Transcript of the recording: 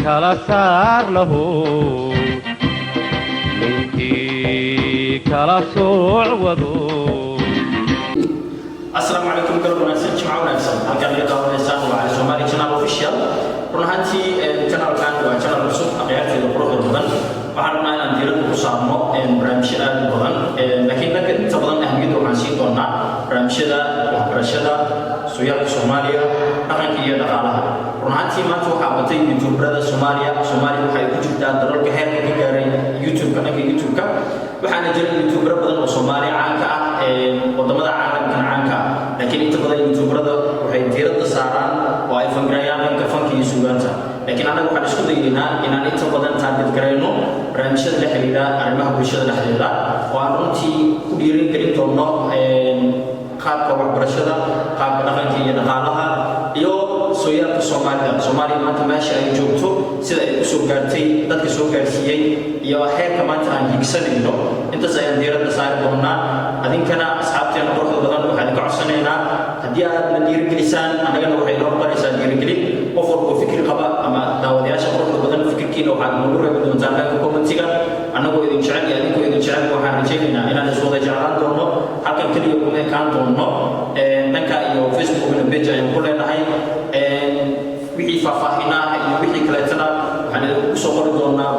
kala saar lahu ninkii kala sooc wado. السلام عليكم كل الناس تسمعون أحسن أكيد يقولون إنسان وعلى سومالي channel official runhanti channel kan wa channel rusuk akhirnya tidak perlu berbulan baharna nanti lu bersama beramshida berbulan lakin nak sebulan ahmi itu masih tona beramshida beramshida suyal Somalia akan kia dah kalah runhanti macam apa tu YouTube berada Somalia hai YouTube dah terlalu keher dari YouTube karena YouTube kan bahana jadi YouTube berada Somalia angka wadamada alam kan angka lakin itu pada YouTube berada hai tiada saran wa iPhone gerayan yang kefanki suganta lakin anda bukan diskusi ini itu pada target gerayano beramshida leherida armah beramshida leherida wa nanti kudirin kerin tono kap kawak bersada kap akan kia dah kalah yo soya Somalia mata masih YouTube tu sila sugarti dat sugarti yo akhir kemana hiksan itu saya dira dasar dona adin kana ashabti yang berhubung dengan hal kausanena dia mendir kilisan anda kan orang Eropa bisa diri kili offer ko fikir kaba ama tahu dia syukur dengan fikir kino hal mundur dengan jangan ko mensikan anda ko idin syarab ya ko idin syarab ko har cekina ina sudah jalan dono akan kili ko kan dono nanka yo Facebook dengan page yang boleh naik wixii faahfaahina iyo wixii kale tana waxaan soo qori doonaa